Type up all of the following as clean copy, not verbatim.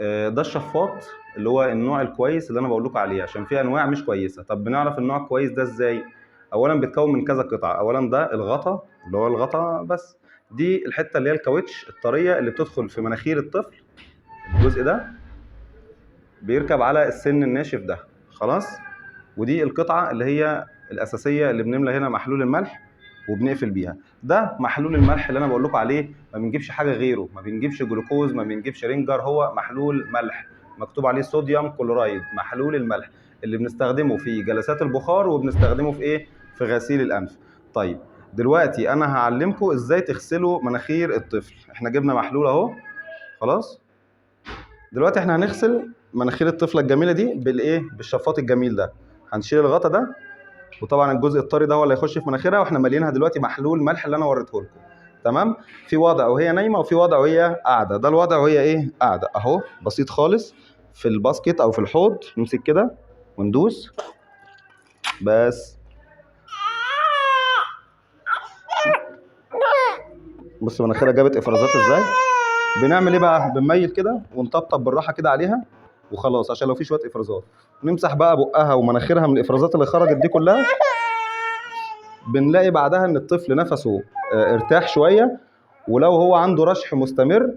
ده الشفاط اللي هو النوع الكويس اللي انا بقول لكم عليه، عشان في انواع مش كويسه. طب بنعرف النوع الكويس ده ازاي؟ اولا بيتكون من كذا قطعه. اولا ده الغطا، اللي هو الغطا بس، دي الحته اللي هي الكاوتش الطريه اللي بتدخل في مناخير الطفل. الجزء ده بيركب على السن الناشف ده، خلاص. ودي القطعه اللي هي الاساسيه اللي بنملى هنا محلول الملح وبنقفل بيها. ده محلول الملح اللي انا بقول لكم عليه، ما بنجيبش حاجه غيره، ما بنجيبش جلوكوز، ما بنجيبش رينجر، هو محلول ملح مكتوب عليه صوديوم كلورايد، محلول الملح اللي بنستخدمه في جلسات البخار وبنستخدمه في ايه؟ في غسيل الانف. طيب دلوقتي انا هعلمكم ازاي تغسلوا مناخير الطفل. احنا جبنا محلول اهو، خلاص. دلوقتي احنا هنغسل مناخير الطفله الجميله دي بالايه؟ بالشفاط الجميل ده. هنشيل الغطا ده، وطبعا الجزء الطري ده هو اللي هيخش في مناخيرها، واحنا مالينها دلوقتي محلول ملح اللي انا وريته لكم. تمام؟ في وضع وهي نايمه وفي وضع وهي قاعده. ده الوضع وهي ايه؟ قاعده اهو، بسيط خالص. في الباسكت او في الحوض نمسك كده وندوس بس. بص مناخيرها جابت افرازات ازاي. بنعمل ايه بقى؟ بنميل كده ونطبطب بالراحه كده عليها وخلاص، عشان لو في شويه افرازات. نمسح بقى بقها ومناخيرها من الافرازات اللي خرجت دي كلها. بنلاقي بعدها ان الطفل نفسه ارتاح شويه، ولو هو عنده رشح مستمر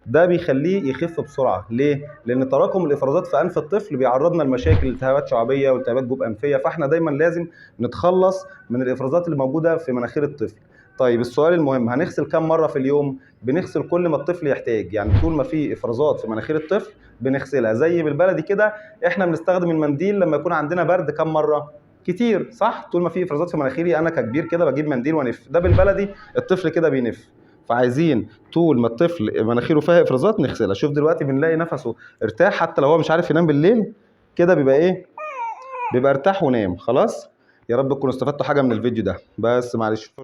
ده بيخليه يخف بسرعه. ليه؟ لان تراكم الافرازات في انف الطفل بيعرضنا لمشاكل التهابات شعبيه والتهابات جوب انفيه، فاحنا دايما لازم نتخلص من الافرازات اللي موجوده في مناخير الطفل. طيب السؤال المهم، هنغسل كم مره في اليوم؟ بنغسل كل ما الطفل يحتاج، يعني طول ما في افرازات في مناخير الطفل بنغسلها. زي بالبلدي كده، احنا بنستخدم المنديل لما يكون عندنا برد كم مره؟ كتير، صح؟ طول ما في افرازات في مناخيري انا ككبير كده بجيب منديل وانف. ده بالبلدي الطفل كده بينف. فعايزين طول ما الطفل مناخيره فيها افرازات نغسلها. شوف دلوقتي بنلاقي نفسه ارتاح، حتى لو هو مش عارف ينام بالليل كده بيبقى ايه؟ بيبقى ارتاح ونام. خلاص. يا رب تكونوا استفدتوا حاجه من الفيديو ده. بس معلش.